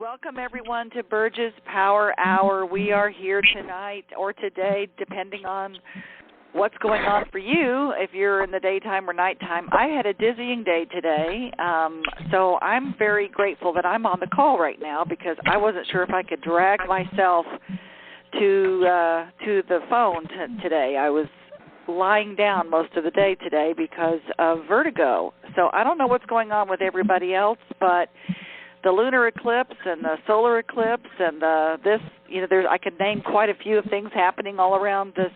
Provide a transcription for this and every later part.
Welcome, everyone, to Burge's Power Hour. We are here tonight or today, depending on what's going on for you, if you're in the daytime or nighttime. I had a dizzying day today, so I'm very grateful that I'm on the call right now because I wasn't sure if I could drag myself to the phone today. I was lying down most of the day today because of vertigo. So I don't know what's going on with everybody else, but the lunar eclipse and the solar eclipse and I could name quite a few of things happening all around this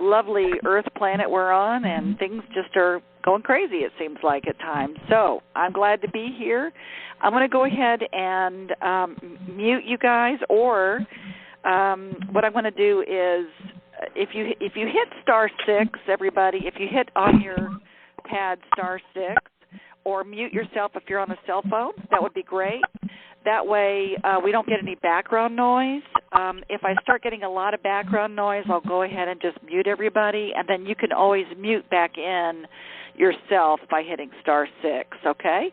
lovely Earth planet we're on, and things just are going crazy, it seems like, at times. So I'm glad to be here. I'm going to go ahead and mute you guys, or what I'm going to do is, if you hit *6, everybody, if you hit on your pad *6, or mute yourself if you're on a cell phone, that would be great. That way we don't get any background noise. If I start getting a lot of background noise, I'll go ahead and just mute everybody, and then you can always mute back in yourself by hitting *6, okay?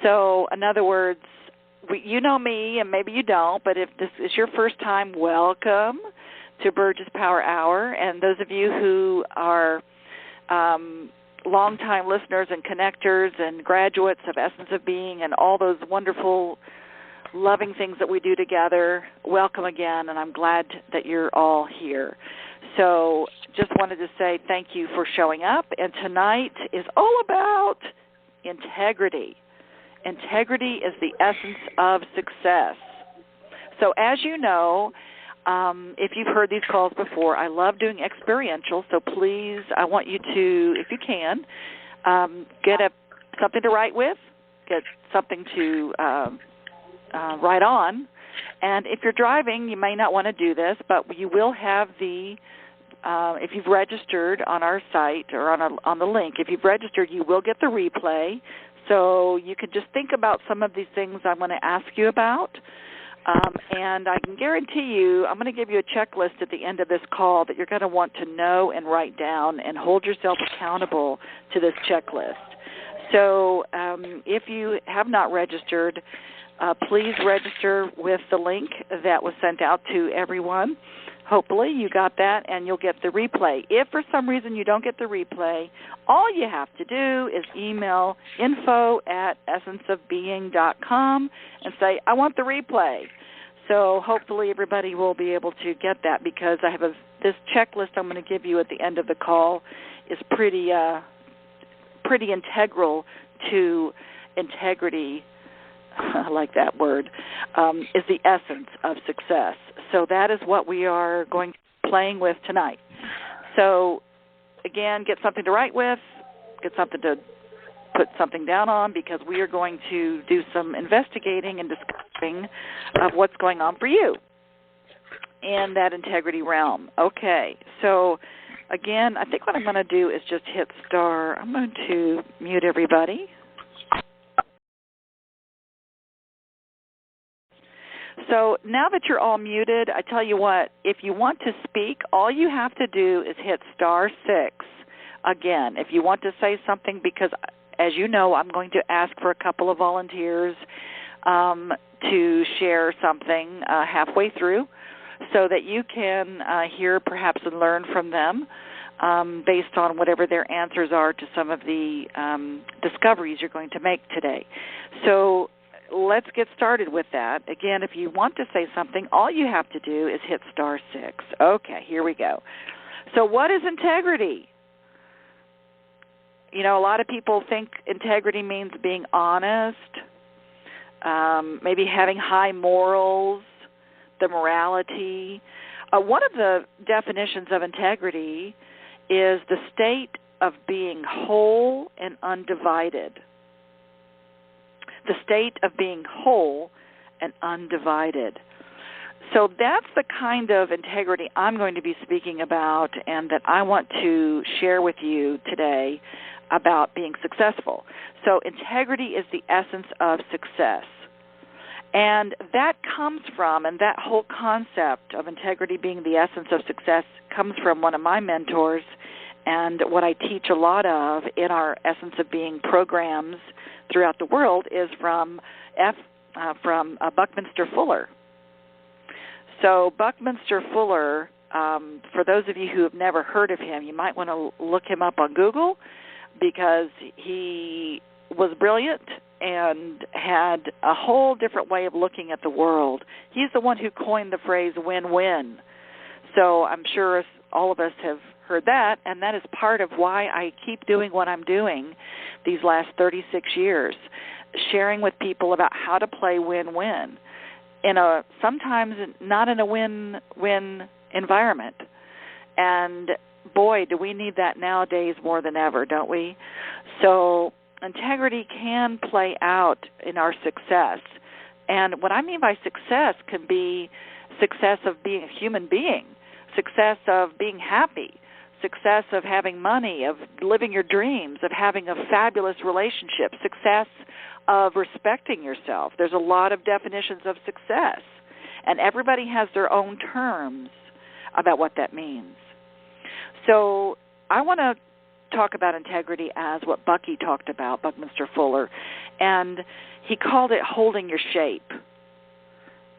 So, in other words, you know me, and maybe you don't, but if this is your first time, welcome to Burge's Power Hour. And those of you who are longtime listeners and connectors and graduates of Essence of Being and all those wonderful, loving things that we do together, welcome again, and I'm glad that you're all here. So just wanted to say thank you for showing up, and tonight is all about integrity. Integrity is the essence of success. So as you know, if you've heard these calls before, I love doing experiential, so please, I want you to, if you can, get something to write with, get something to write on, and if you're driving, you may not want to do this, but you will have if you've registered on our site or on the link, if you've registered, you will get the replay, so you could just think about some of these things I'm going to ask you about. And I can guarantee you, I'm going to give you a checklist at the end of this call that you're going to want to know and write down and hold yourself accountable to this checklist. So if you have not registered, please register with the link that was sent out to everyone. Hopefully you got that and you'll get the replay. If for some reason you don't get the replay, all you have to do is email info@essenceofbeing.com and say, I want the replay. So hopefully everybody will be able to get that, because I have this checklist I'm going to give you at the end of the call is pretty integral to integrity. I like that word, is the essence of success. So that is what we are going to be playing with tonight. So, again, get something to write with, get something to put something down on, because we are going to do some investigating and discussing of what's going on for you in that integrity realm. Okay, so, again, I think what I'm going to do is just hit star. I'm going to mute everybody. So now that you're all muted, I tell you what, if you want to speak, all you have to do is hit *6. Again, if you want to say something, because as you know, I'm going to ask for a couple of volunteers to share something halfway through so that you can hear perhaps and learn from them based on whatever their answers are to some of the discoveries you're going to make today. So let's get started with that. Again, if you want to say something, all you have to do is hit *6. Okay, here we go. So what is integrity? You know, a lot of people think integrity means being honest, maybe having high morals, the morality. One of the definitions of integrity is the state of being whole and undivided. The state of being whole and undivided. So that's the kind of integrity I'm going to be speaking about and that I want to share with you today about being successful. So integrity is the essence of success. And that comes from, and that whole concept of integrity being the essence of success comes from one of my mentors, and what I teach a lot of in our Essence of Being programs throughout the world is from F. from Buckminster Fuller. So Buckminster Fuller, for those of you who have never heard of him, you might want to look him up on Google because he was brilliant and had a whole different way of looking at the world. He's the one who coined the phrase win-win. So I'm sure all of us have heard that, and that is part of why I keep doing what I'm doing these last 36 years, sharing with people about how to play win-win sometimes not in a win-win environment. And boy, do we need that nowadays more than ever, don't we? So integrity can play out in our success. And what I mean by success can be success of being a human being, success of being happy, success of having money, of living your dreams, of having a fabulous relationship, success of respecting yourself. There's a lot of definitions of success, and everybody has their own terms about what that means. So I want to talk about integrity as what Bucky talked about, Buckminster Fuller, and he called it holding your shape.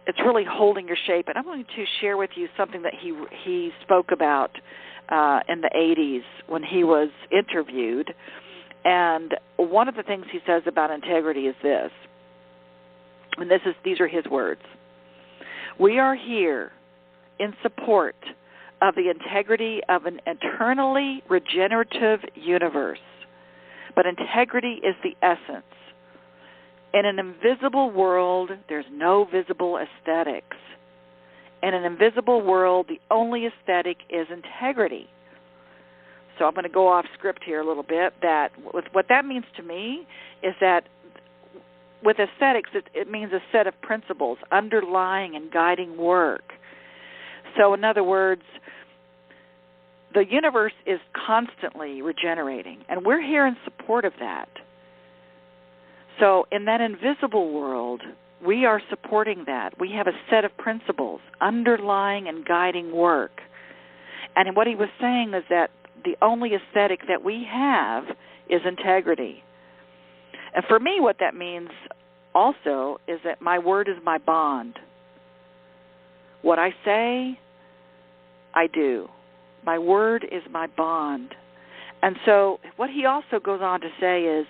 It's really holding your shape, and I'm going to share with you something that he spoke about in the 80s when he was interviewed. And one of the things he says about integrity is this, and these are his words. We are here in support of the integrity of an eternally regenerative universe, but integrity is the essence. In an invisible world, there's no visible aesthetics. In an invisible world, the only aesthetic is integrity. So I'm going to go off script here a little bit. That what that means to me is that with aesthetics, it means a set of principles underlying and guiding work. So in other words, the universe is constantly regenerating, and we're here in support of that. So in that invisible world, we are supporting that. We have a set of principles underlying and guiding work. And what he was saying is that the only aesthetic that we have is integrity. And for me, what that means also is that my word is my bond. What I say, I do. My word is my bond. And so what he also goes on to say is,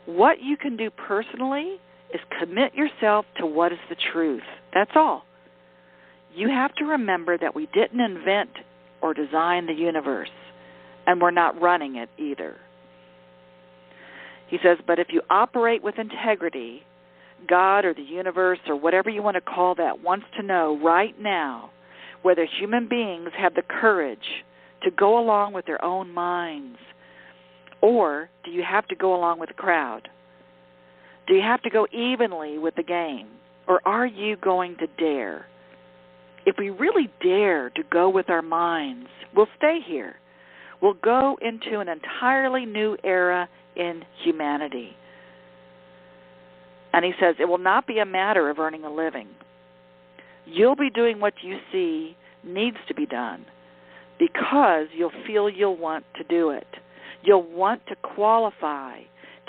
what you can do personally is commit yourself to what is the truth. That's all. You have to remember that we didn't invent or design the universe, and we're not running it either. He says, but if you operate with integrity, God or the universe or whatever you want to call that wants to know right now whether human beings have the courage to go along with their own minds, or do you have to go along with the crowd? Do you have to go evenly with the game, or are you going to dare? If we really dare to go with our minds, we'll stay here. We'll go into an entirely new era in humanity. And he says, it will not be a matter of earning a living. You'll be doing what you see needs to be done because you'll feel you'll want to do it. You'll want to qualify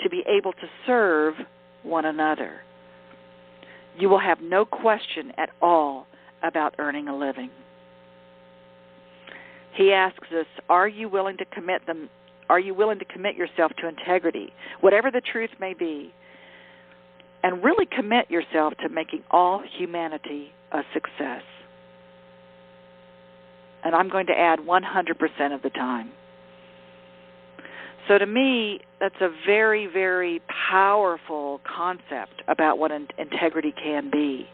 to be able to serve one another. You will have no question at all about earning a living. He asks us, are you willing to commit yourself to integrity, whatever the truth may be, and really commit yourself to making all humanity a success? And I'm going to add 100% of the time. So to me, that's a very, very powerful concept about what integrity can be.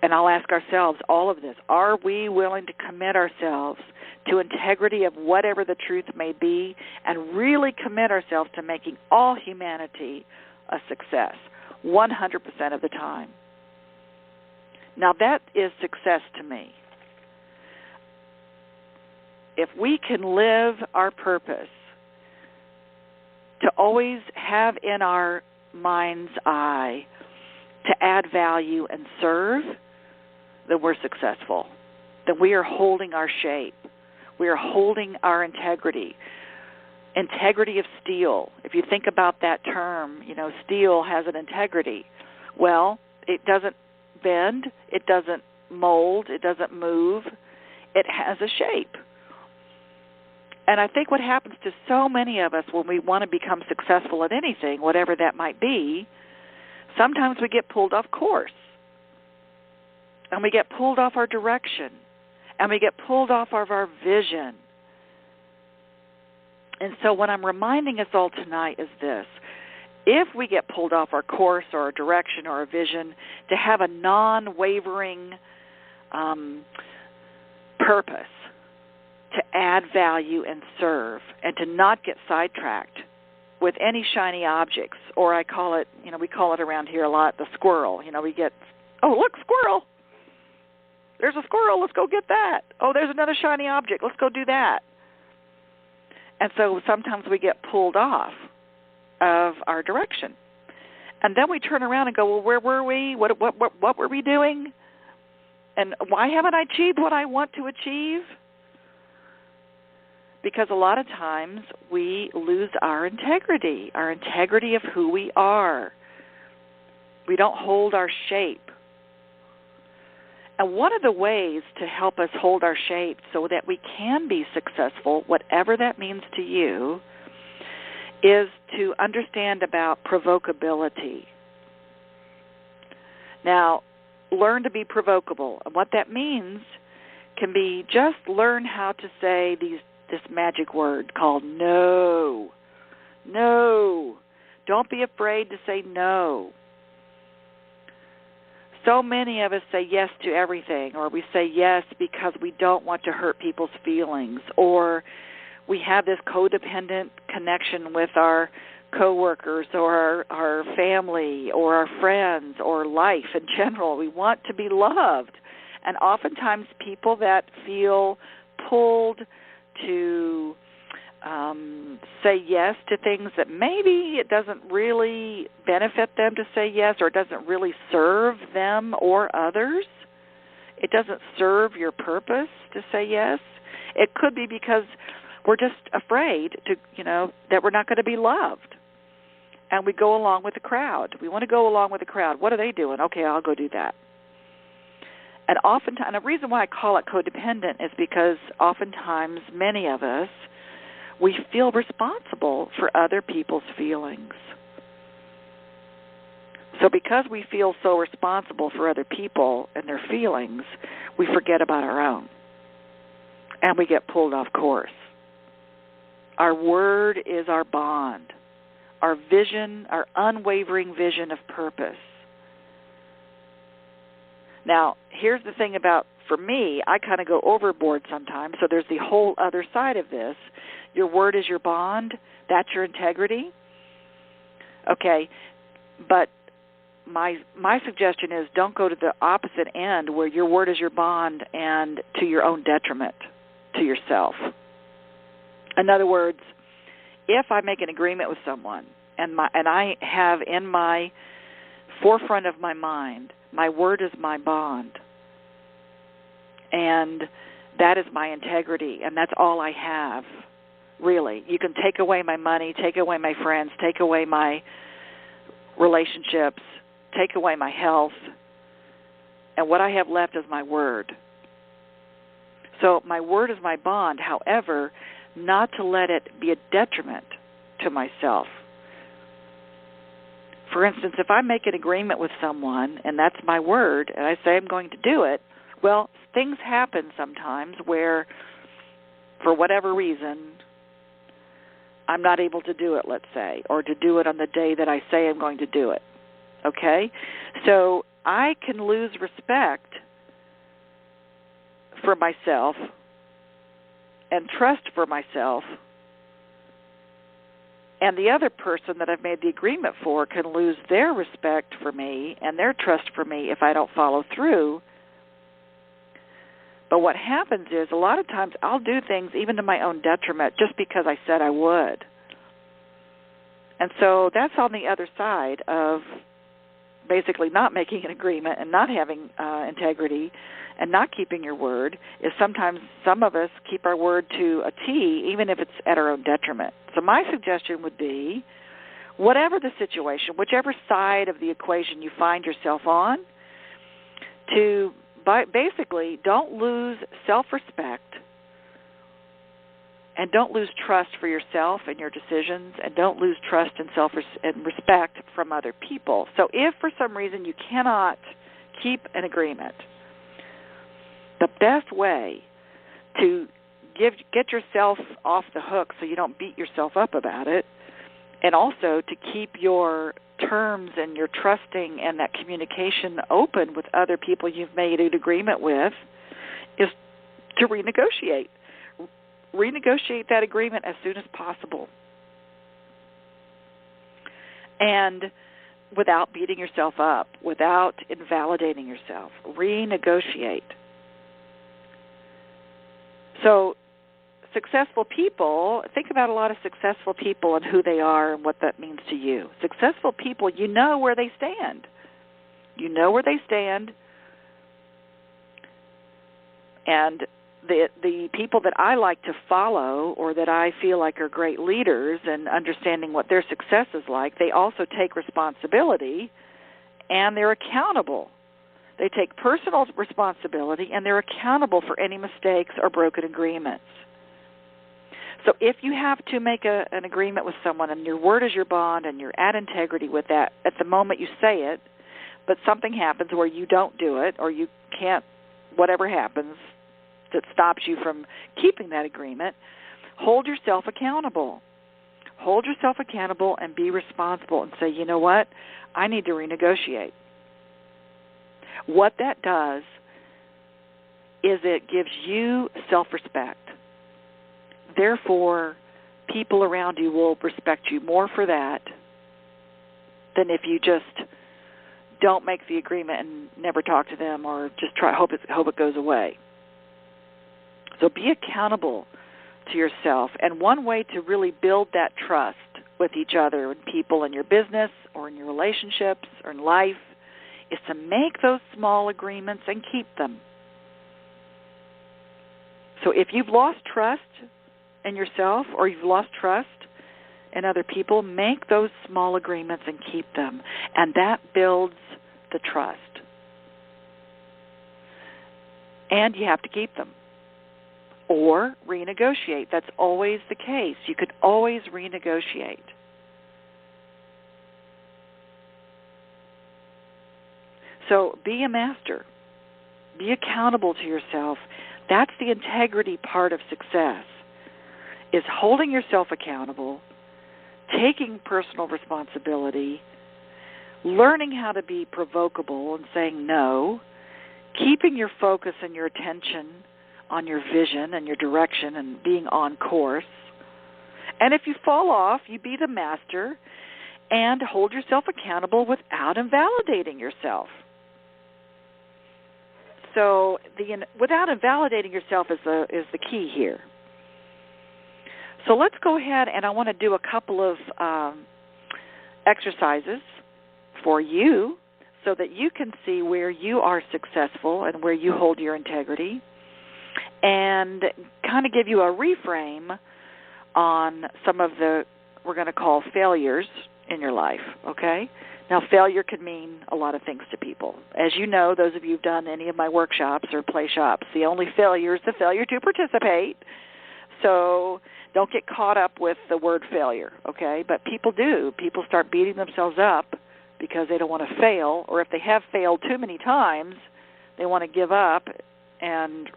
And I'll ask ourselves all of this. Are we willing to commit ourselves to integrity of whatever the truth may be and really commit ourselves to making all humanity a success 100% of the time? Now that is success to me. If we can live our purpose to always have in our mind's eye to add value and serve, then we're successful. Then we are holding our shape. We are holding our integrity. integrity of steel. If you think about that term, steel has an integrity. Well, it doesn't bend, it doesn't mold, it doesn't move. It has a shape. And I think what happens to so many of us when we want to become successful at anything, whatever that might be, sometimes we get pulled off course. And we get pulled off our direction. And we get pulled off of our vision. And so what I'm reminding us all tonight is this. If we get pulled off our course or our direction or our vision, to have a non-wavering purpose, to add value and serve, and to not get sidetracked with any shiny objects, or I call it, we call it around here a lot, the squirrel. We get, oh, look, squirrel. There's a squirrel. Let's go get that. Oh, there's another shiny object. Let's go do that. And so sometimes we get pulled off of our direction. And then we turn around and go, well, where were we? What were we doing? And why haven't I achieved what I want to achieve? Because a lot of times we lose our integrity of who we are. We don't hold our shape. And one of the ways to help us hold our shape so that we can be successful, whatever that means to you, is to understand about provocability. Now, learn to be provocable. And what that means can be just learn how to say this magic word called no. No. Don't be afraid to say no. So many of us say yes to everything, or we say yes because we don't want to hurt people's feelings, or we have this codependent connection with our coworkers or our family or our friends or life in general. We want to be loved. And oftentimes people that feel pulled to say yes to things that maybe it doesn't really benefit them to say yes, or it doesn't really serve them or others. It doesn't serve your purpose to say yes. It could be because we're just afraid to, that we're not going to be loved. And we go along with the crowd. We want to go along with the crowd. What are they doing? Okay, I'll go do that. And oftentimes, and the reason why I call it codependent is because oftentimes many of us, we feel responsible for other people's feelings. So because we feel so responsible for other people and their feelings, we forget about our own. And we get pulled off course. Our word is our bond. Our vision, our unwavering vision of purpose. Now, here's the thing about, for me, I kind of go overboard sometimes, so there's the whole other side of this. Your word is your bond. That's your integrity. Okay, but my suggestion is don't go to the opposite end where your word is your bond and to your own detriment to yourself. In other words, if I make an agreement with someone and I have in my forefront of my mind, my word is my bond, and that is my integrity, and that's all I have. Really, you can take away my money, take away my friends, take away my relationships, take away my health, and what I have left is my word. So my word is my bond, however, not to let it be a detriment to myself. For instance, if I make an agreement with someone, and that's my word, and I say I'm going to do it, well, things happen sometimes where, for whatever reason, I'm not able to do it, let's say, or to do it on the day that I say I'm going to do it. Okay? So I can lose respect for myself and trust for myself, and the other person that I've made the agreement for can lose their respect for me and their trust for me if I don't follow through. But what happens is a lot of times I'll do things even to my own detriment just because I said I would. And so that's on the other side of basically not making an agreement and not having integrity and not keeping your word is sometimes some of us keep our word to a T, even if it's at our own detriment. So my suggestion would be, whatever the situation, whichever side of the equation you find yourself on, to basically don't lose self-respect and don't lose trust for yourself and your decisions, and don't lose trust and and respect from other people. So if for some reason you cannot keep an agreement, the best way to get yourself off the hook so you don't beat yourself up about it, and also to keep your terms and your trusting and that communication open with other people you've made an agreement with, is to renegotiate. Renegotiate that agreement as soon as possible. And without beating yourself up, without invalidating yourself. Renegotiate. So successful people, think about a lot of successful people and who they are and what that means to you. Successful people, you know where they stand. You know where they stand. And the people that I like to follow, or that I feel like are great leaders and understanding what their success is like, they also take responsibility and they're accountable. They take personal responsibility and they're accountable for any mistakes or broken agreements. So if you have to make an agreement with someone and your word is your bond and you're at integrity with that at the moment you say it, but something happens where you don't do it or you can't, whatever happens that stops you from keeping that agreement, hold yourself accountable. Hold yourself accountable and be responsible and say, you know what, I need to renegotiate. What that does is it gives you self-respect. Therefore, people around you will respect you more for that than if you just don't make the agreement and never talk to them, or just hope it goes away. So be accountable to yourself. And one way to really build that trust with each other and people in your business or in your relationships or in life is to make those small agreements and keep them. So if you've lost trust in yourself or you've lost trust in other people, make those small agreements and keep them. And that builds the trust. And you have to keep them. Or renegotiate. That's always the case. You could always renegotiate. So be a master. Be accountable to yourself. That's the integrity part of success, is holding yourself accountable, taking personal responsibility, learning how to be provocable and saying no, keeping your focus and your attention on your vision and your direction and being on course. And if you fall off, you be the master and hold yourself accountable without invalidating yourself. So without invalidating yourself is the key here. So let's go ahead, and I want to do a couple of exercises for you so that you can see where you are successful and where you hold your integrity, and kind of give you a reframe on some of the, we're going to call failures in your life, okay? Now, failure could mean a lot of things to people. As you know, those of you who've done any of my workshops or play shops, the only failure is the failure to participate. So don't get caught up with the word failure, okay? But people do. People start beating themselves up because they don't want to fail, or if they have failed too many times, they want to give up and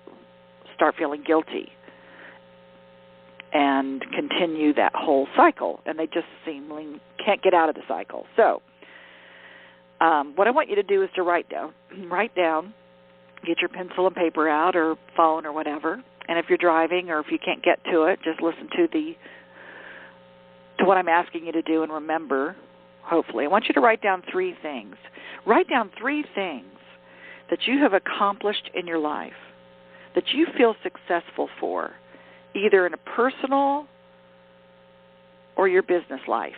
start feeling guilty and continue that whole cycle, and they just seemingly can't get out of the cycle. So what I want you to do is to write down, get your pencil and paper out or phone or whatever, and if you're driving or if you can't get to it, just listen to what I'm asking you to do and remember, hopefully. I want you to write down 3 things. Write down 3 things that you have accomplished in your life that you feel successful for, either in a personal or your business life.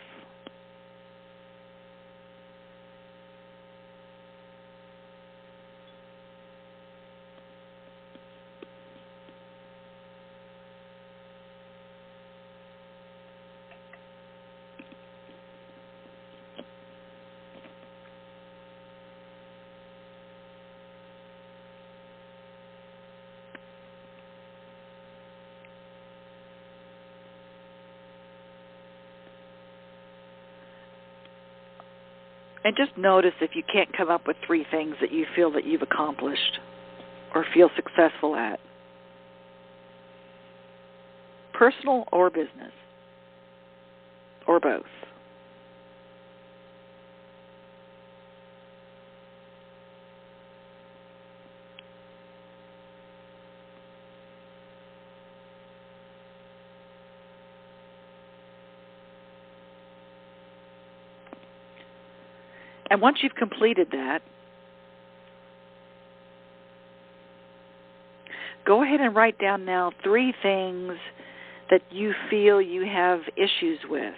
And just notice if you can't come up with 3 things that you feel that you've accomplished or feel successful at. Personal or business, or both. And once you've completed that, go ahead and write down now 3 things that you feel you have issues with,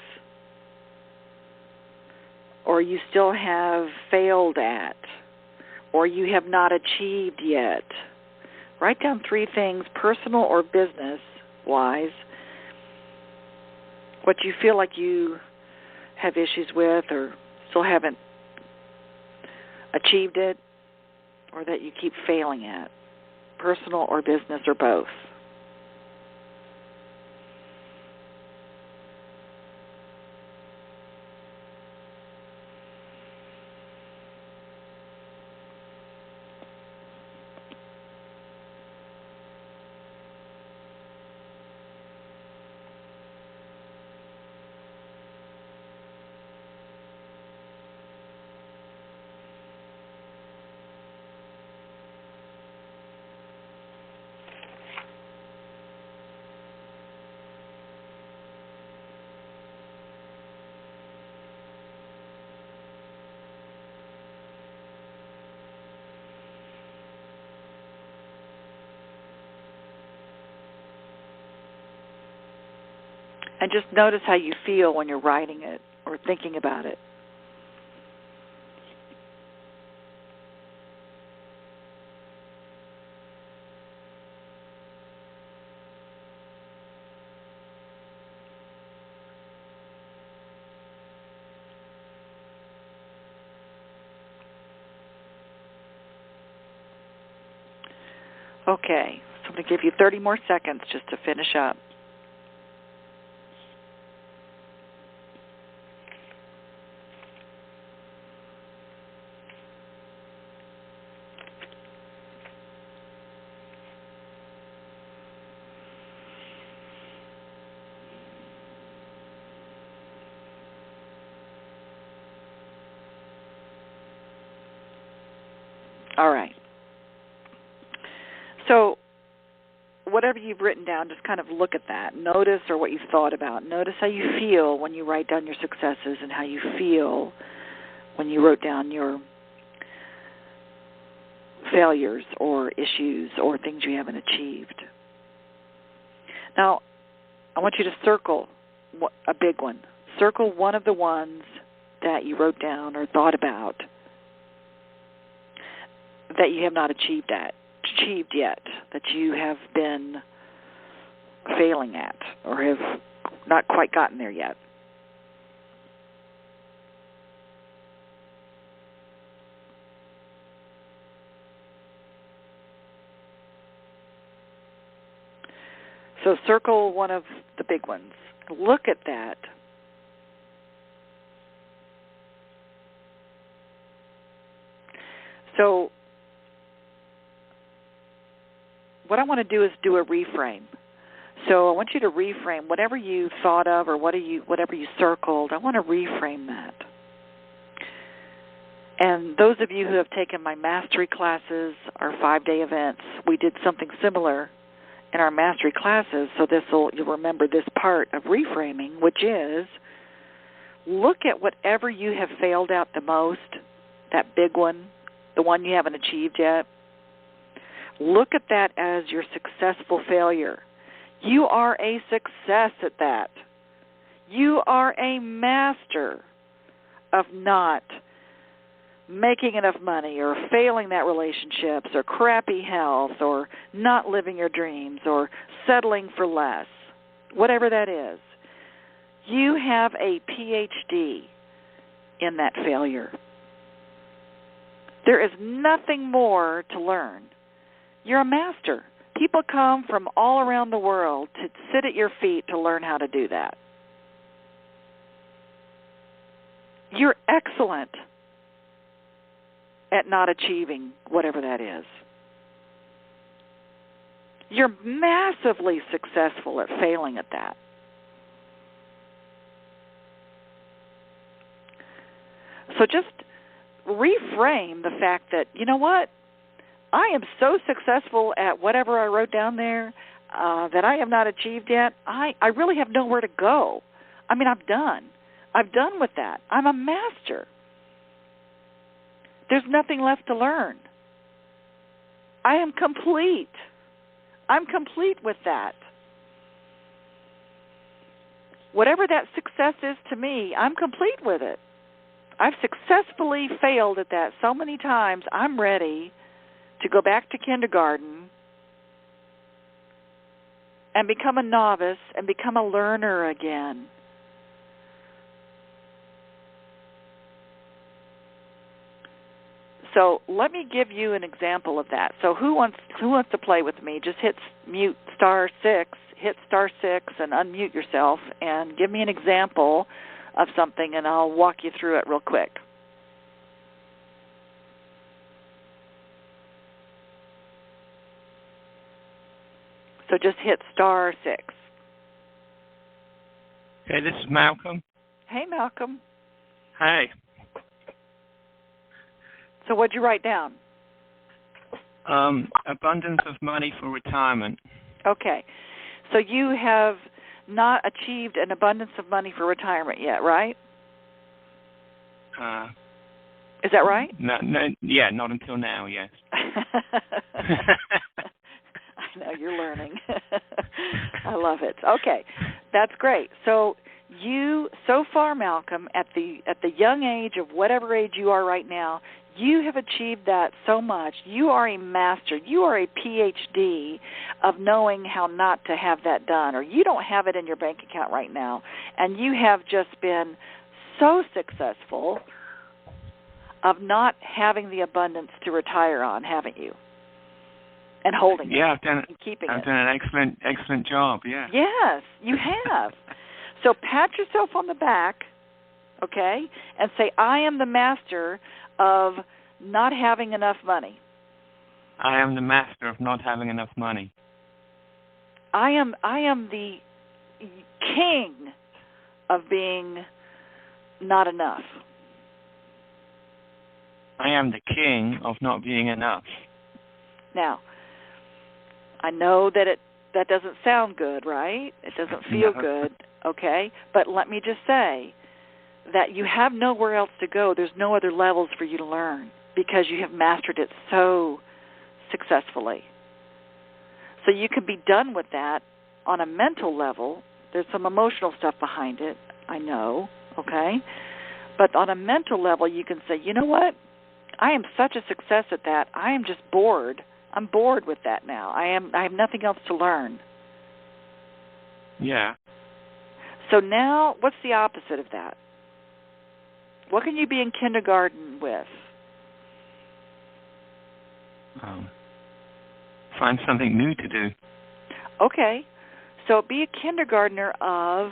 or you still have failed at, or you have not achieved yet. Write down 3 things, personal or business-wise, what you feel like you have issues with or still haven't achieved it, or that you keep failing at, personal or business or both. And just notice how you feel when you're writing it or thinking about it. Okay, so I'm going to give you 30 more seconds just to finish up. All right. So whatever you've written down, just kind of look at that. Notice or what you've thought about. Notice how you feel when you write down your successes and how you feel when you wrote down your failures or issues or things you haven't achieved. Now, I want you to circle a big one. Circle one of the ones that you wrote down or thought about that you have not achieved yet, that you have been failing at or have not quite gotten there yet. So circle one of the big ones. Look at that. So what I want to do is do a reframe. So I want you to reframe whatever you thought of or whatever you circled. I want to reframe that. And those of you who have taken my mastery classes, our 5-day events, we did something similar in our mastery classes, so you'll remember this part of reframing, which is look at whatever you have failed at the most, that big one, the one you haven't achieved yet. Look at that as your successful failure. You are a success at that. You are a master of not making enough money or failing that relationships or crappy health or not living your dreams or settling for less, whatever that is. You have a PhD in that failure. There is nothing more to learn. You're a master. People come from all around the world to sit at your feet to learn how to do that. You're excellent at not achieving whatever that is. You're massively successful at failing at that. So just reframe the fact that, you know what, I am so successful at whatever I wrote down there that I have not achieved yet. I really have nowhere to go. I mean, I'm done. I'm done with that. I'm a master. There's nothing left to learn. I am complete. I'm complete with that. Whatever that success is to me, I'm complete with it. I've successfully failed at that so many times, I'm ready to go back to kindergarten and become a novice and become a learner again. So let me give you an example of that. So who wants to play with me? Just hit mute *6, hit *6 and unmute yourself and give me an example of something, and I'll walk you through it real quick. So just hit *6. Okay, this is Malcolm. Hey, Malcolm. Hey. So what'd you write down? Abundance of money for retirement. Okay. So you have not achieved an abundance of money for retirement yet, right? Is that right? No, yeah, not until now, yes. I know, you're learning. I love it. Okay, that's great. So you, so far, Malcolm, at the young age of whatever age you are right now, you have achieved that so much. You are a master. You are a PhD of knowing how not to have that done, or you don't have it in your bank account right now, and you have just been so successful of not having the abundance to retire on, haven't you? And holding it. I've done it. And keeping I've it. done an excellent job, yeah. Yes, you have. So pat yourself on the back, okay, and say, I am the master of not having enough money. I am the master of not having enough money. I am the king of being not enough. I am the king of not being enough. Now, I know that doesn't sound good, right? It doesn't feel good, okay? But let me just say that you have nowhere else to go. There's no other levels for you to learn because you have mastered it so successfully. So you can be done with that on a mental level. There's some emotional stuff behind it, I know, okay? But on a mental level, you can say, you know what? I am such a success at that. I am just bored. I'm bored with that now. I have nothing else to learn. Yeah. So now, what's the opposite of that? What can you be in kindergarten with? Find something new to do. Okay. So be a kindergartner of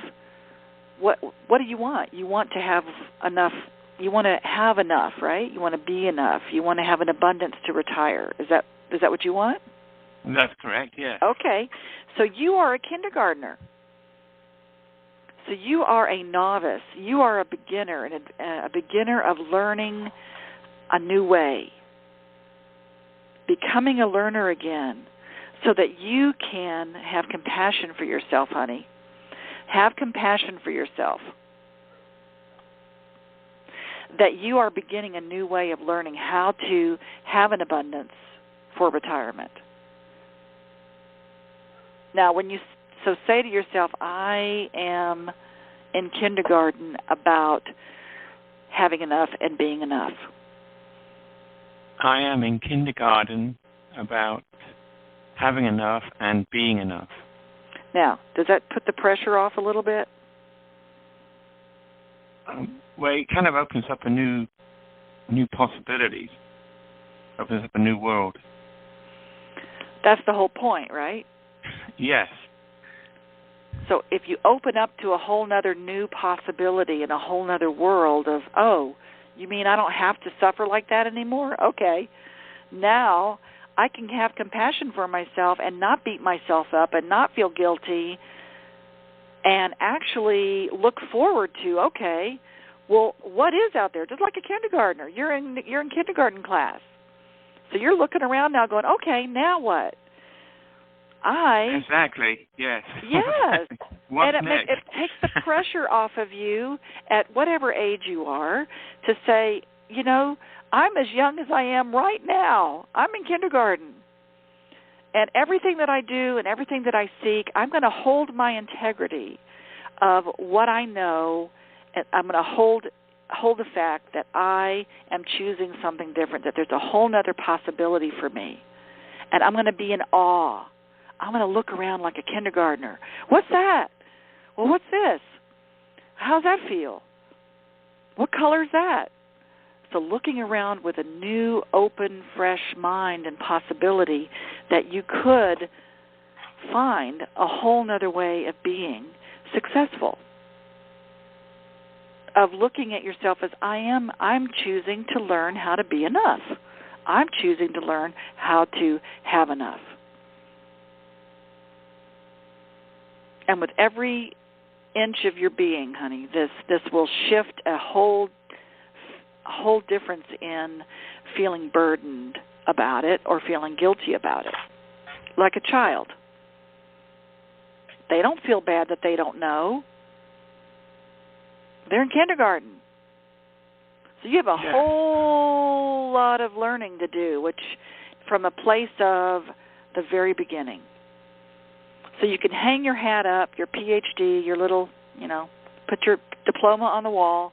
what do you want? You want to have enough. You want to have enough, right? You want to be enough. You want to have an abundance to retire. Is that what you want? That's correct, yeah. Okay. So you are a kindergartner. So you are a novice. You are a beginner, and a beginner of learning a new way, becoming a learner again, so that you can have compassion for yourself, honey. Have compassion for yourself. That you are beginning a new way of learning how to have an abundance for retirement. Now, when you say to yourself, I am in kindergarten about having enough and being enough. I am in kindergarten about having enough and being enough. Now, does that put the pressure off a little bit? Well, it kind of opens up a new possibilities. Opens up a new world. That's the whole point, right? Yes. So if you open up to a whole nother new possibility and a whole nother world of, oh, You mean I don't have to suffer like that anymore? Okay. Now I can have compassion for myself and not beat myself up and not feel guilty and actually look forward to, okay, well, what is out there? Just like a kindergartner. You're in kindergarten class. So you're looking around now going, okay, now what? Exactly, yes. Yes. What's and next? It takes the pressure off of you at whatever age you are to say, you know, I'm as young as I am right now. I'm in kindergarten. And everything that I do and everything that I seek, I'm going to hold my integrity of what I know, and I'm going to hold the fact that I am choosing something different, that there's a whole other possibility for me. And I'm going to be in awe. I'm going to look around like a kindergartner. What's that? Well, what's this? How's that feel? What color is that? So looking around with a new, open, fresh mind and possibility that you could find a whole other way of being successful. Of looking at yourself as I'm choosing to learn how to be enough. I'm choosing to learn how to have enough. And with every inch of your being, honey, this will shift a whole difference in feeling burdened about it or feeling guilty about it. Like a child. They don't feel bad that they don't know. They're in kindergarten. So you have a whole lot of learning to do, which from a place of the very beginning. So you can hang your hat up, your PhD, your little, put your diploma on the wall.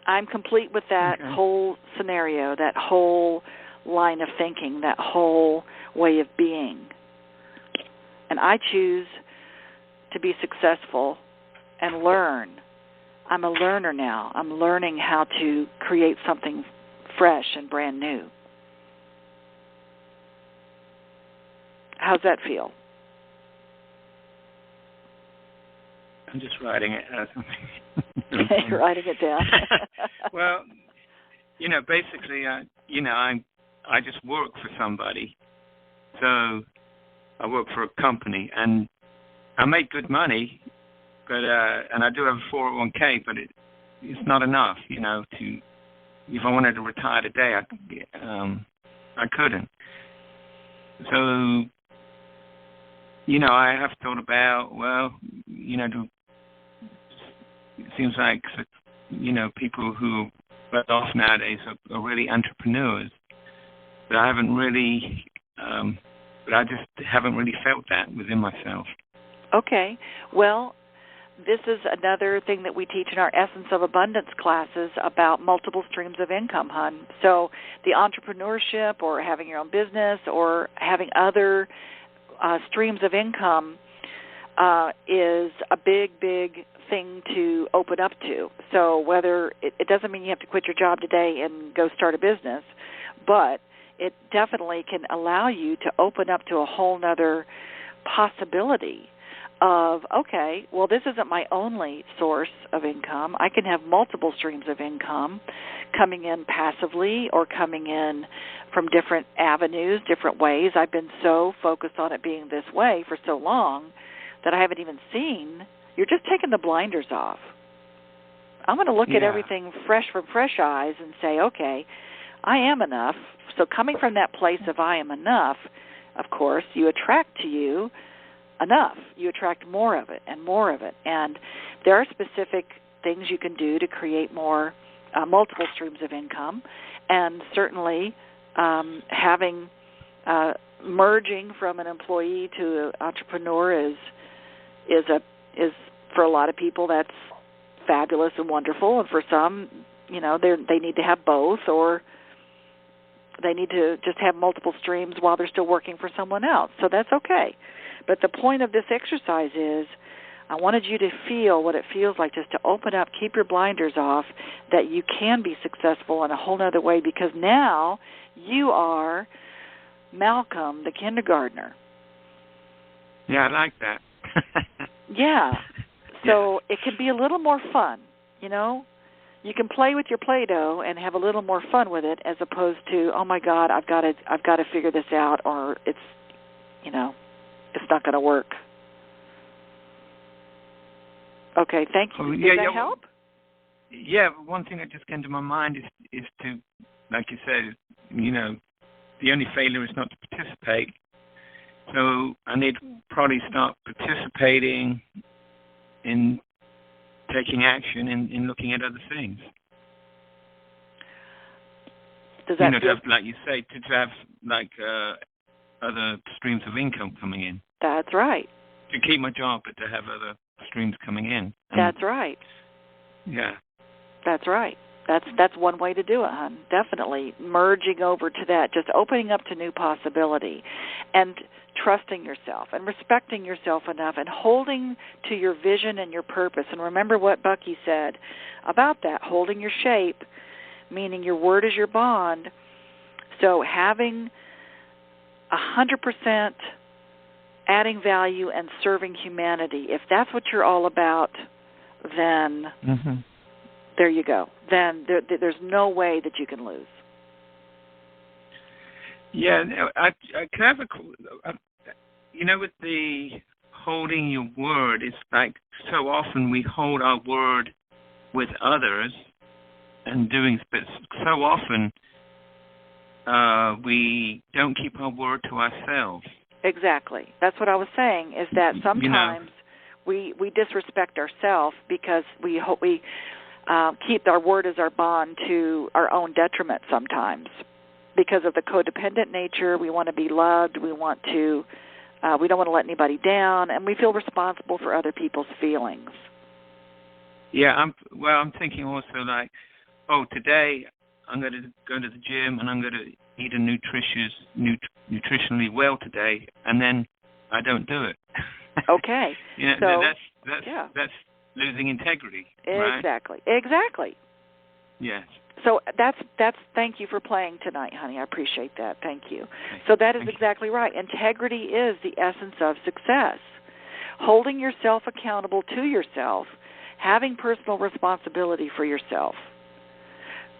I'm complete with that whole scenario, that whole line of thinking, that whole way of being. And I choose to be successful and learn. I'm a learner now. I'm learning how to create something fresh and brand new. How's that feel? I'm just writing it as You're writing it down. Well, basically, I just work for somebody. So I work for a company, and I make good money, but and I do have a 401k, but it's not enough, to. If I wanted to retire today, I couldn't. So, I have thought about, it seems like, people who are off nowadays are really entrepreneurs. But I haven't really, but I just haven't really felt that within myself. Okay. Well, this is another thing that we teach in our Essence of Abundance classes about multiple streams of income, hon. So the entrepreneurship or having your own business or having other streams of income is a big, big thing to open up to. So whether it doesn't mean you have to quit your job today and go start a business, but it definitely can allow you to open up to a whole nother possibility of, okay, well, this isn't my only source of income. I can have multiple streams of income coming in passively or coming in from different avenues, different ways. I've been so focused on it being this way for so long that I haven't even seen. You're just taking the blinders off. I'm going to look at everything from fresh eyes and say, okay, I am enough. So coming from that place of I am enough, of course, you attract to you enough. You attract more of it and more of it. And there are specific things you can do to create more multiple streams of income. And certainly having merging from an employee to an entrepreneur is for a lot of people that's fabulous and wonderful, and for some, they need to have both, or they need to just have multiple streams while they're still working for someone else. So that's okay. But the point of this exercise is I wanted you to feel what it feels like just to open up, keep your blinders off, that you can be successful in a whole other way, because now you are Malcolm, the kindergartner. Yeah, I like that. Yeah. So it can be a little more fun, You can play with your Play-Doh and have a little more fun with it, as opposed to, oh my God, I've got to figure this out, or it's not going to work. Okay, thank you. Did that help? Yeah, one thing that just came to my mind is to, like you said, the only failure is not to participate. So I need to probably start participating in taking action in looking at other things. Does that to have, like you say, to have like other streams of income coming in. That's right. To keep my job, but to have other streams coming in. That's right. Yeah. That's right. That's one way to do it, hon. Definitely merging over to that, just opening up to new possibility, and trusting yourself and respecting yourself enough and holding to your vision and your purpose. And remember what Bucky said about that, holding your shape, meaning your word is your bond. So having 100% adding value and serving humanity, if that's what you're all about, then there you go. Then there's no way that you can lose. Yeah, I can have with the holding your word, it's like so often we hold our word with others and doing, but so often we don't keep our word to ourselves. Exactly. That's what I was saying, is that sometimes we disrespect ourselves because we keep our word as our bond to our own detriment sometimes. Because of the codependent nature, we want to be loved, we don't want to let anybody down, and we feel responsible for other people's feelings. Yeah, I'm thinking also like, today I'm going to go to the gym and I'm going to eat nutritionally well today, and then I don't do it. Okay. That's losing integrity. Exactly. Right? Exactly. Yes. So that's thank you for playing tonight, honey. I appreciate that. Thank you. So that is exactly right. Integrity is the essence of success. Holding yourself accountable to yourself, having personal responsibility for yourself,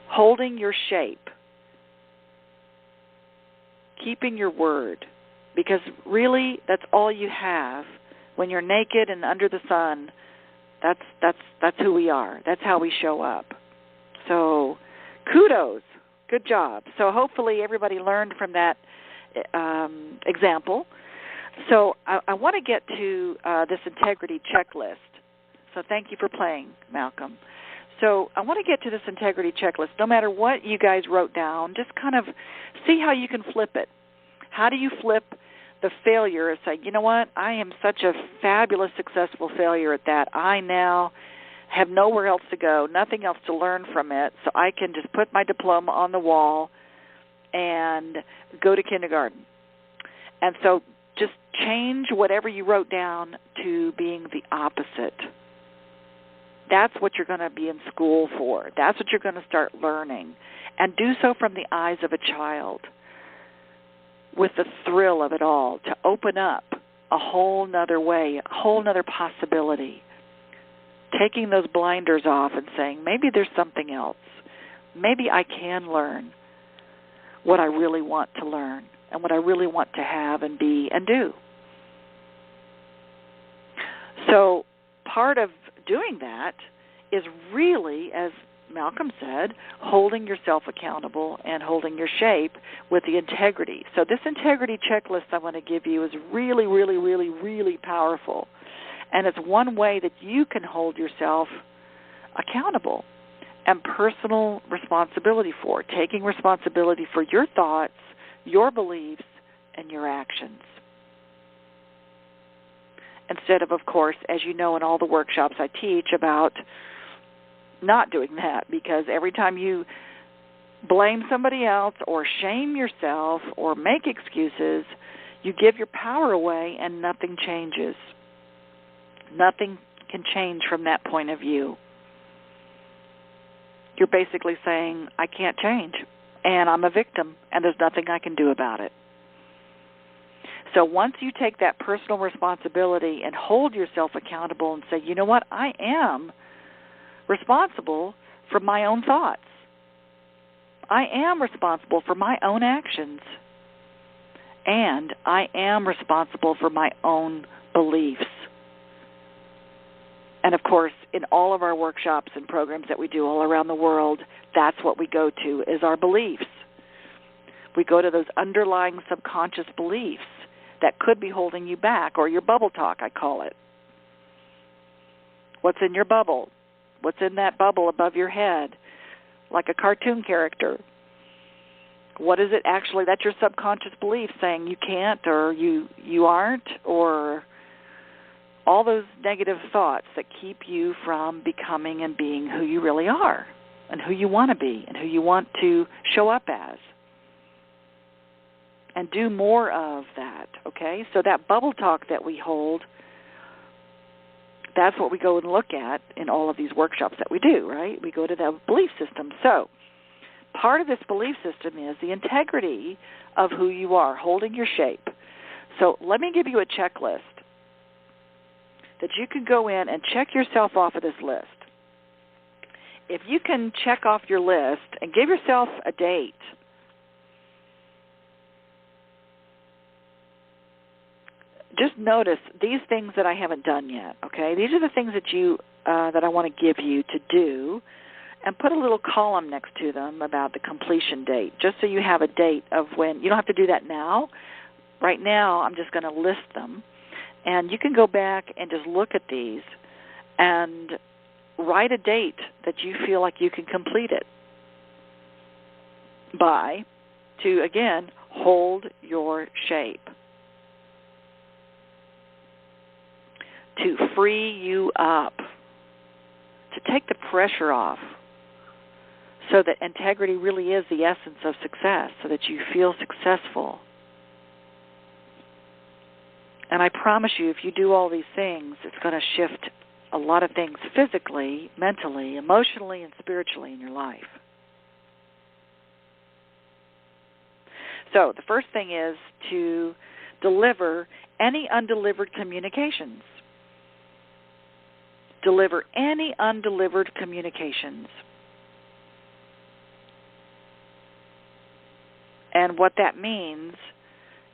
holding your shape, keeping your word, because really that's all you have. When you're naked and under the sun, that's who we are. That's how we show up. So kudos. Good job. So hopefully everybody learned from that example. So I want to get to this integrity checklist. So thank you for playing, Malcolm. So I want to get to this integrity checklist. No matter what you guys wrote down, just kind of see how you can flip it. How do you flip the failure and say, you know what, I am such a fabulous, successful failure at that. I now have nowhere else to go, nothing else to learn from it, so I can just put my diploma on the wall and go to kindergarten. And so just change whatever you wrote down to being the opposite. That's what you're going to be in school for. That's what you're going to start learning. And do so from the eyes of a child, with the thrill of it all, to open up a whole nother way, a whole nother possibility. Taking those blinders off and saying, maybe there's something else. Maybe I can learn what I really want to learn and what I really want to have and be and do. So part of doing that is really, as Malcolm said, holding yourself accountable and holding your shape with the integrity. So this integrity checklist I want to give you is really, really, really, really powerful. And it's one way that you can hold yourself accountable and personal responsibility for, taking responsibility for your thoughts, your beliefs, and your actions. Instead of course, as you know in all the workshops I teach, about not doing that, because every time you blame somebody else or shame yourself or make excuses, you give your power away and nothing changes. Nothing can change from that point of view. You're basically saying, I can't change, and I'm a victim, and there's nothing I can do about it. So once you take that personal responsibility and hold yourself accountable and say, you know what, I am responsible for my own thoughts. I am responsible for my own actions. And I am responsible for my own beliefs. And of course, in all of our workshops and programs that we do all around the world, that's what we go to, is our beliefs. We go to those underlying subconscious beliefs that could be holding you back, or your bubble talk, I call it. What's in your bubble? What's in that bubble above your head? Like a cartoon character. What is it actually? That's your subconscious belief saying you can't, or you aren't, or all those negative thoughts that keep you from becoming and being who you really are, and who you want to be, and who you want to show up as. And do more of that, okay? So that bubble talk that we hold, that's what we go and look at in all of these workshops that we do, right? We go to the belief system. So part of this belief system is the integrity of who you are, holding your shape. So let me give you a checklist that you can go in and check yourself off of this list. If you can check off your list and give yourself a date, just notice these things that I haven't done yet, okay? These are the things that I want to give you to do, and put a little column next to them about the completion date, just so you have a date of when. You don't have to do that now. Right now, I'm just going to list them, and you can go back and just look at these and write a date that you feel like you can complete it by, to, again, hold your shape. To free you up, to take the pressure off, so that integrity really is the essence of success, so that you feel successful. And I promise you, if you do all these things, it's going to shift a lot of things physically, mentally, emotionally, and spiritually in your life. So the first thing is to deliver any undelivered communications. Deliver any undelivered communications. And what that means,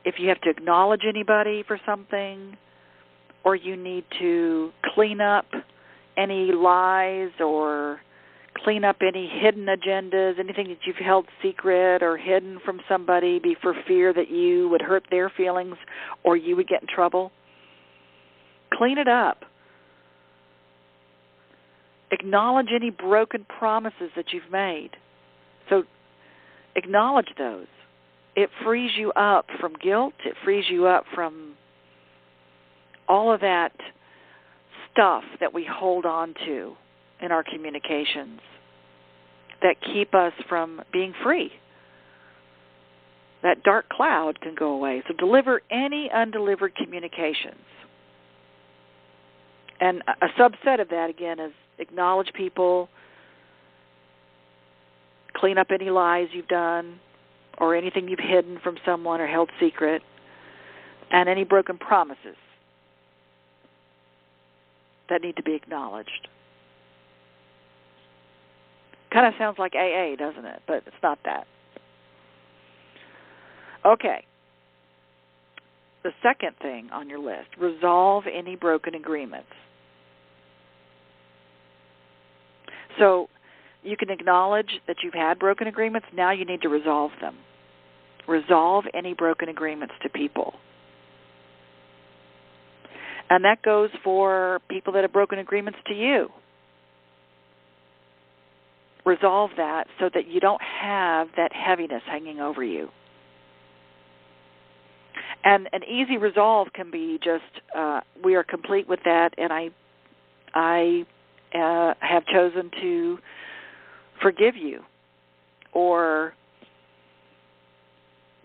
if you have to acknowledge anybody for something, or you need to clean up any lies or clean up any hidden agendas, anything that you've held secret or hidden from somebody for fear that you would hurt their feelings or you would get in trouble, clean it up. Acknowledge any broken promises that you've made. So acknowledge those. It frees you up from guilt. It frees you up from all of that stuff that we hold on to in our communications that keep us from being free. That dark cloud can go away. So deliver any undelivered communications. And a subset of that, again, is acknowledge people, clean up any lies you've done or anything you've hidden from someone or held secret, and any broken promises that need to be acknowledged. Kind of sounds like AA, doesn't it? But it's not that. Okay. The second thing on your list, resolve any broken agreements. So you can acknowledge that you've had broken agreements. Now you need to resolve them. Resolve any broken agreements to people. And that goes for people that have broken agreements to you. Resolve that so that you don't have that heaviness hanging over you. And an easy resolve can be just, we are complete with that, and I have chosen to forgive you. Or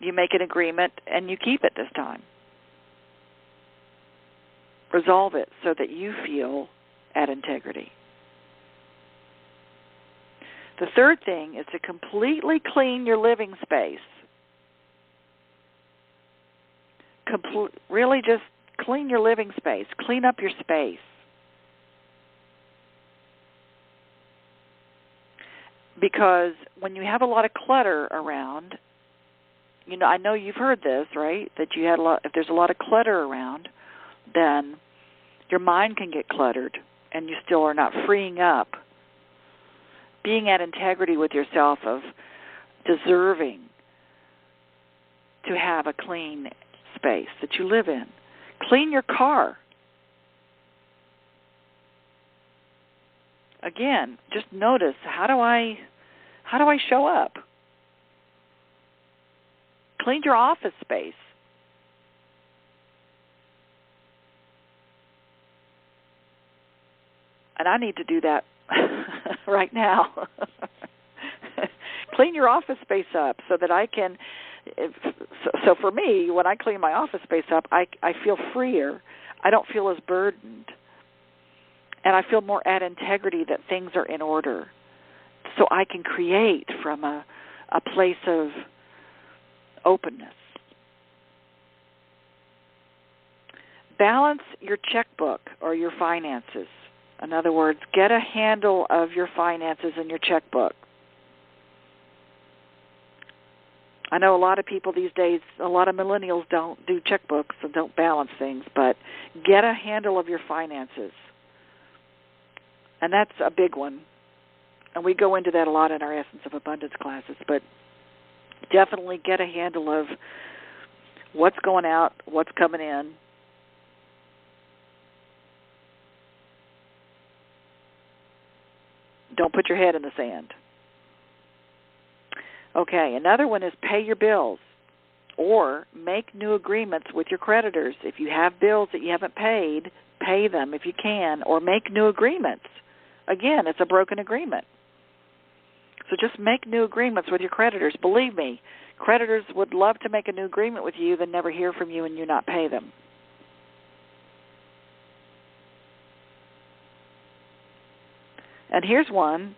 you make an agreement and you keep it this time. Resolve it so that you feel at integrity. The third thing is to completely clean your living space. Really just clean your living space. Clean up your space. Because when you have a lot of clutter around, I know you've heard this, right? That if there's a lot of clutter around, then your mind can get cluttered and you still are not freeing up, being at integrity with yourself of deserving to have a clean space that you live in. Clean your car. Again, just notice, how do I show up? Clean your office space. And I need to do that right now. Clean your office space up so that I can. So for me, when I clean my office space up, I feel freer. I don't feel as burdened. And I feel more at integrity that things are in order. So I can create from a place of openness. Balance your checkbook or your finances. In other words, get a handle of your finances and your checkbook. I know a lot of people these days, a lot of millennials don't do checkbooks and don't balance things, but get a handle of your finances. And that's a big one. And we go into that a lot in our Essence of Abundance classes, but definitely get a handle of what's going out, what's coming in. Don't put your head in the sand. Okay, another one is pay your bills or make new agreements with your creditors. If you have bills that you haven't paid, pay them if you can, or make new agreements. Again, it's a broken agreement. So just make new agreements with your creditors. Believe me, creditors would love to make a new agreement with you than never hear from you and you not pay them. And here's one.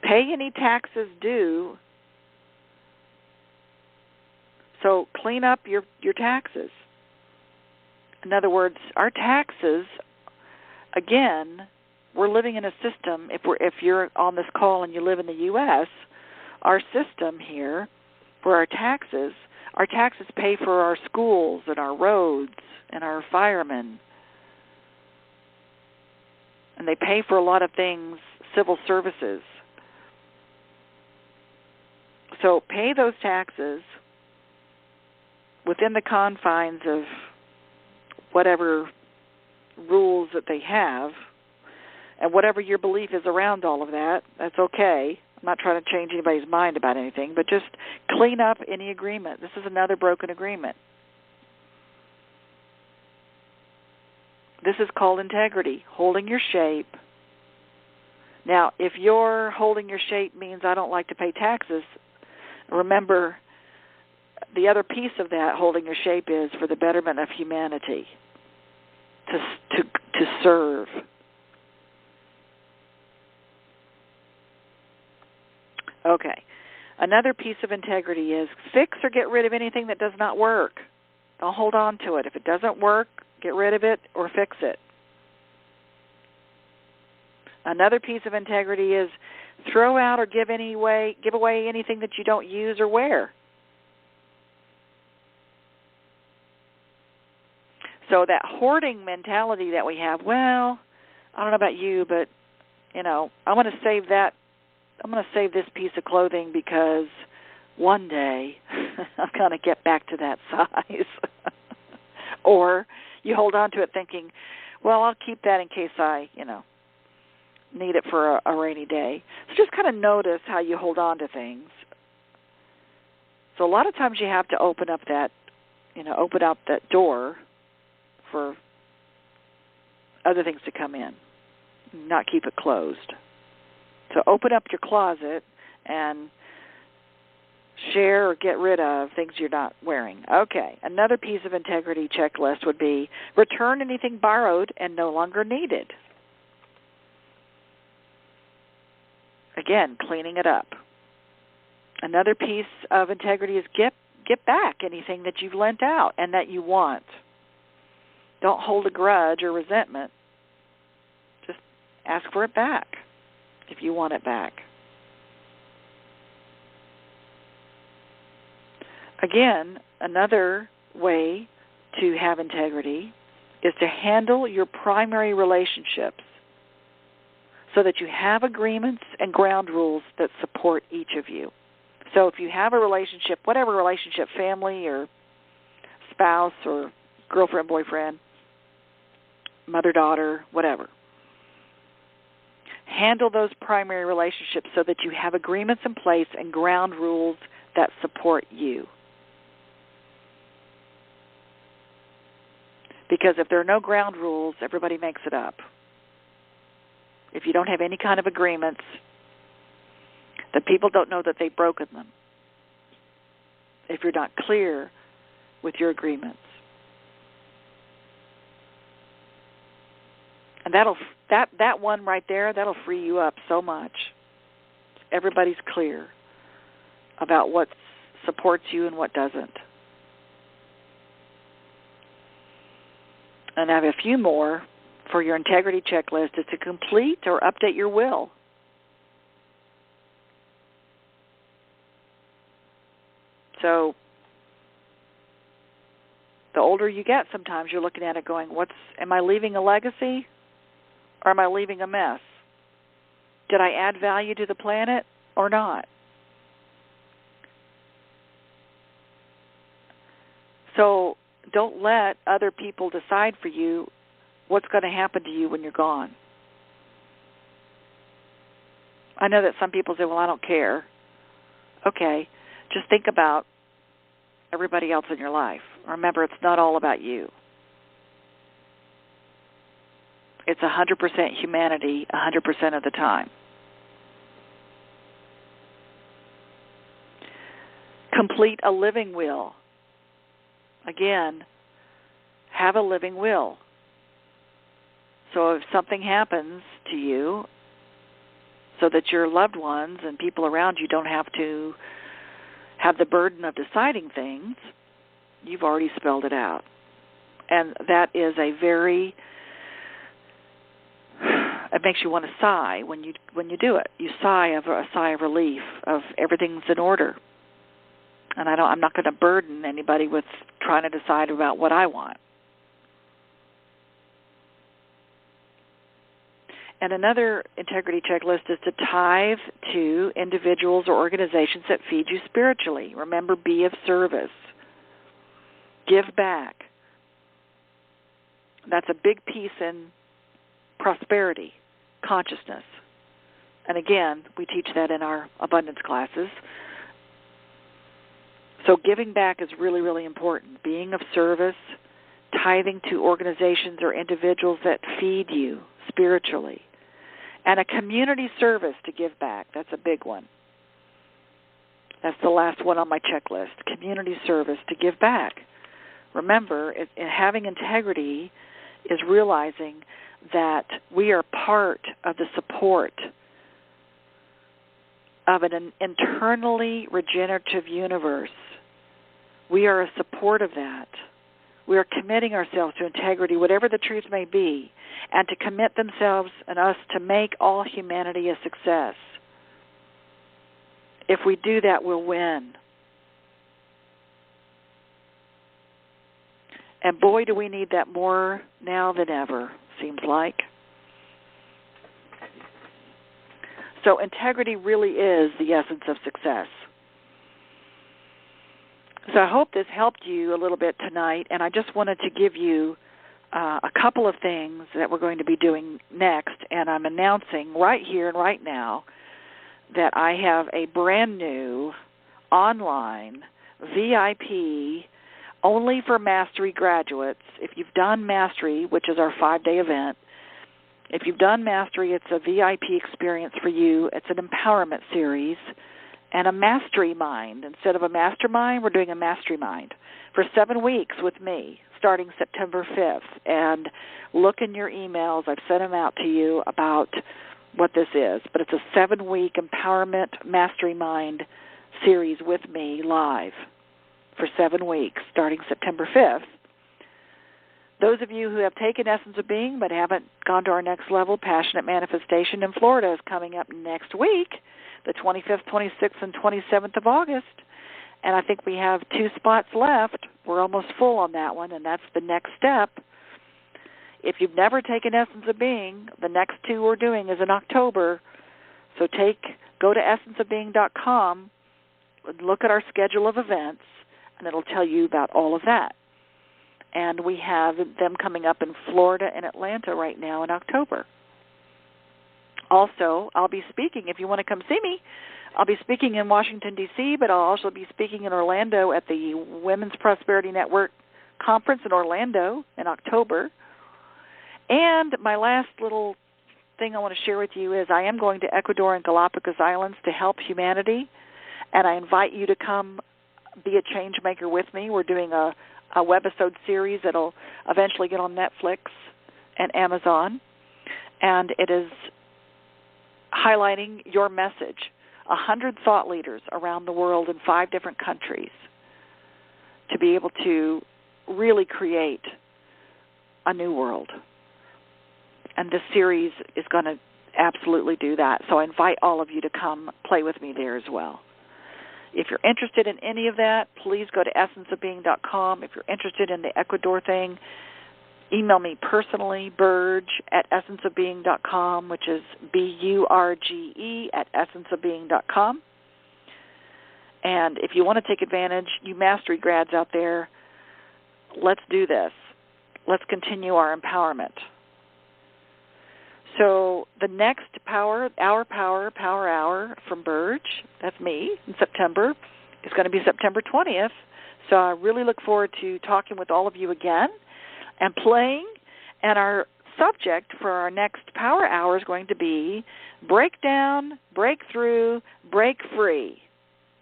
Pay any taxes due. So clean up your taxes. In other words, our taxes, again, we're living in a system, if you're on this call and you live in the U.S., our system here for our taxes pay for our schools and our roads and our firemen. And they pay for a lot of things, civil services. So pay those taxes within the confines of whatever rules that they have, and whatever your belief is around all of that, that's okay. I'm not trying to change anybody's mind about anything, but just clean up any agreement. This is another broken agreement. This is called integrity, holding your shape. Now, if your holding your shape means I don't like to pay taxes, remember the other piece of that holding your shape is for the betterment of humanity, to serve. Okay. Another piece of integrity is fix or get rid of anything that does not work. Don't hold on to it. If it doesn't work, get rid of it or fix it. Another piece of integrity is throw out or give away anything that you don't use or wear. So that hoarding mentality that we have, well, I don't know about you, but, I'm going to save that. I'm going to save this piece of clothing because one day I'm going to get back to that size. Or you hold on to it thinking, well, I'll keep that in case I, need it for a rainy day. So just kind of notice how you hold on to things. So a lot of times you have to open up that door for other things to come in, not keep it closed. So open up your closet and share or get rid of things you're not wearing. Okay, another piece of integrity checklist would be return anything borrowed and no longer needed. Again, cleaning it up. Another piece of integrity is get back anything that you've lent out and that you want. Don't hold a grudge or resentment. Just ask for it back if you want it back. Again, another way to have integrity is to handle your primary relationships so that you have agreements and ground rules that support each of you. So if you have a relationship, whatever relationship, family or spouse or girlfriend, boyfriend, mother-daughter, whatever, handle those primary relationships so that you have agreements in place and ground rules that support you. Because if there are no ground rules, everybody makes it up. If you don't have any kind of agreements, the people don't know that they've broken them. If you're not clear with your agreements. And that one right there, that'll free you up so much. Everybody's clear about what supports you and what doesn't. And I have a few more for your integrity checklist is to complete or update your will. So the older you get, sometimes you're looking at it going, am I leaving a legacy or am I leaving a mess? Did I add value to the planet or not? So don't let other people decide for you what's going to happen to you when you're gone. I know that some people say, well, I don't care. Okay, just think about everybody else in your life. Remember, it's not all about you. It's 100% humanity 100% of the time. Complete a living will. Again, have a living will. So if something happens to you, so that your loved ones and people around you don't have to have the burden of deciding things, you've already spelled it out. And that is it makes you want to sigh when you do it. You sigh a sigh of relief of everything's in order. And I'm not going to burden anybody with trying to decide about what I want. And another integrity checklist is to tithe to individuals or organizations that feed you spiritually. Remember, be of service. Give back. That's a big piece in prosperity, consciousness. And again, we teach that in our abundance classes. So giving back is really, really important. Being of service, tithing to organizations or individuals that feed you spiritually. And a community service to give back. That's a big one. That's the last one on my checklist. Community service to give back. Remember, having integrity is realizing that we are part of the support of an internally regenerative universe. We are a support of that. We are committing ourselves to integrity, whatever the truth may be, and to commit themselves and us to make all humanity a success. If we do that, we'll win. And boy, do we need that more now than ever, seems like. So integrity really is the essence of success. So I hope this helped you a little bit tonight, and I just wanted to give you a couple of things that we're going to be doing next, and I'm announcing right here and right now that I have a brand new online VIP only for Mastery graduates. If you've done Mastery, which is our 5-day event, if you've done Mastery, it's a VIP experience for you. It's an empowerment series and a Mastery Mind. Instead of a mastermind, we're doing a Mastery Mind for 7 weeks with me, starting September 5th. And look in your emails. I've sent them out to you about what this is. But it's a 7-week empowerment Mastery Mind series with me live for 7 weeks, starting September 5th. Those of you who have taken Essence of Being but haven't gone to our next level, Passionate Manifestation in Florida is coming up next week, the 25th, 26th, and 27th of August. And I think we have 2 spots left. We're almost full on that one, and that's the next step. If you've never taken Essence of Being, the next 2 we're doing is in October. So go to essenceofbeing.com, look at our schedule of events, and it'll tell you about all of that. And we have them coming up in Florida and Atlanta right now in October. Also, I'll be speaking, if you want to come see me, I'll be speaking in Washington, D.C., but I'll also be speaking in Orlando at the Women's Prosperity Network Conference in Orlando in October. And my last little thing I want to share with you is I am going to Ecuador and Galapagos Islands to help humanity, and I invite you to come be a change maker with me. We're doing a webisode series that will eventually get on Netflix and Amazon, and it is highlighting your message. 100 thought leaders around the world in 5 different countries to be able to really create a new world. And this series is going to absolutely do that. So I invite all of you to come play with me there as well. If you're interested in any of that, please go to essenceofbeing.com. If you're interested in the Ecuador thing, email me personally, Burge@essenceofbeing.com, which is BURGE@essenceofbeing.com. And if you want to take advantage, you mastery grads out there, let's do this. Let's continue our empowerment. So the next Power Hour from Burge, that's me, in September, is going to be September 20th. So I really look forward to talking with all of you again and playing. And our subject for our next Power Hour is going to be Break Down, Break Through, Break Free,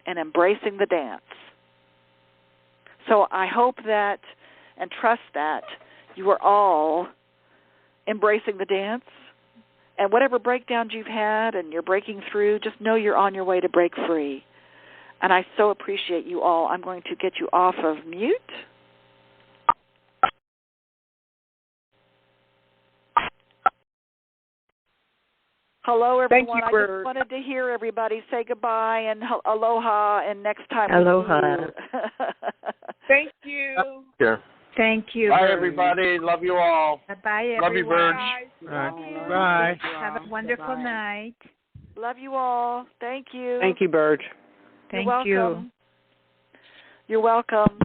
and Embracing the Dance. So I hope that and trust that you are all embracing the dance. And whatever breakdowns you've had and you're breaking through, just know you're on your way to break free. And I so appreciate you all. I'm going to get you off of mute. Hello, everyone. Thank you, I just wanted to hear everybody say goodbye and aloha, and next time aloha. we see you. Thank you. Here. Thank you. Bye, Burge. everybody. Love you all. Bye, everyone. Love you, Burge. Bye. Have a wonderful night. Love you all. Thank you. Thank you, Burge. Thank You're you. welcome. You're welcome.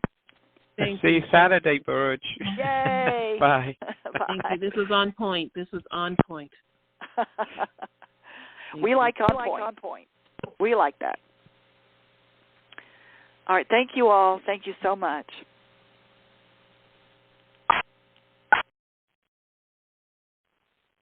See you Saturday, Burge. Yay. Bye. Thank you. This was on point. We like on point. We like that. All right. Thank you all. Thank you so much.